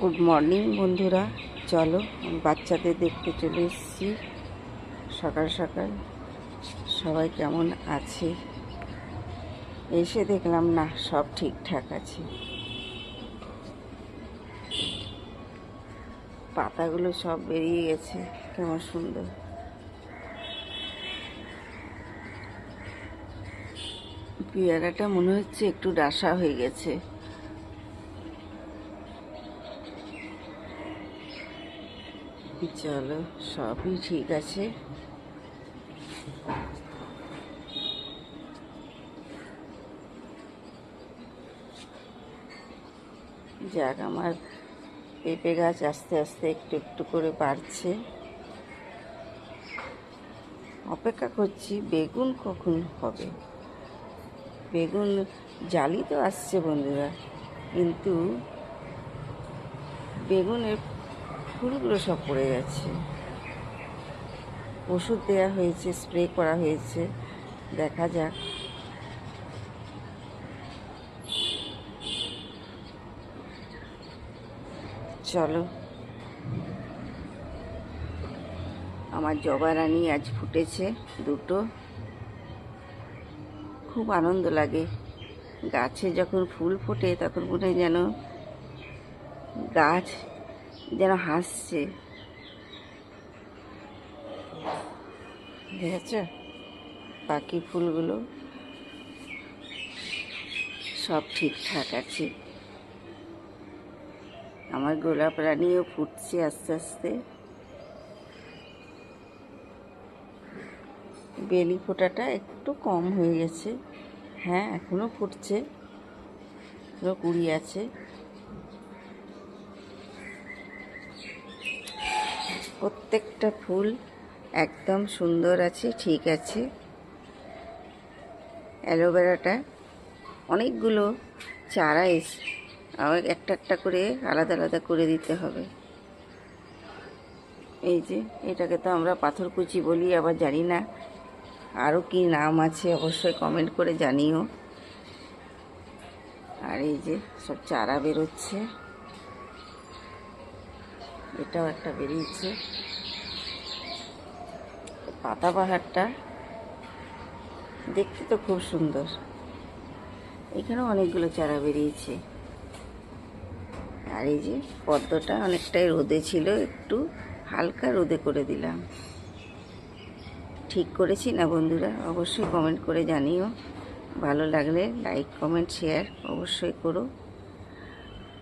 Good morning বন্ধুরা, চলো আমি বাচ্চাদের দেখতে চলে এসেছি। সকাল সকাল সবাই কেমন আছে? এসে দেখলাম না, সব ঠিকঠাক আছে। পাতাগুলো সব বেরিয়ে গেছে, কেমন সুন্দর। পেয়ারাটা মনে হচ্ছে একটু ডাসা হয়ে গেছে। চলো, সবই ঠিক আছে। যাক, আমার পেঁপে গাছ আস্তে আস্তে একটু একটু করে বাড়ছে। অপেক্ষা করছি বেগুন কখন হবে। বেগুন জালি তো আসছে বন্ধুরা, কিন্তু বেগুনের ফুলগুলো সব পড়ে গেছে। ওষুধ দেওয়া হয়েছে, স্প্রে করা হয়েছে, দেখা যাক। চলো, আমার জবা রানী আজ ফুটেছে দুটো। খুব আনন্দ লাগে গাছে যখন ফুল ফোটে, তখন মনে হয় যেন গাছ যেন হাসছে। দেখেছ, বাকি ফুলগুলো সব ঠিকঠাক আছে। আমার গোলাপ রানীও ফুটছে আস্তে আস্তে। বেলি ফোটাটা একটু কম হয়ে গেছে। হ্যাঁ, এখনো ফুটছে, এখনো কুড়ি আছে। প্রত্যেকটা ফুল একদম সুন্দর আছে, ঠিক আছে। অ্যালোভেরাটা অনেকগুলো চারা এসে, আবার একটা একটা করে আলাদা আলাদা করে দিতে হবে। এই যে এটাকে তো আমরা পাথরকুচি বলি, আবার জানি না আরও কি নাম আছে, অবশ্যই কমেন্ট করে জানিও। আর এই যে সব চারা বেরোচ্ছে, এটাও একটা বেরিয়েছে। পাতাবাহারটা দেখতে তো খুব সুন্দর। এখানেও অনেকগুলো চারা বেরিয়েছে। আর এই যে পদ্মটা অনেকটাই রোদে ছিল, একটু হালকা রোদে করে দিলাম। ঠিক করেছি না বন্ধুরা? অবশ্যই কমেন্ট করে জানিও। ভালো লাগলে লাইক, কমেন্ট, শেয়ার অবশ্যই করো।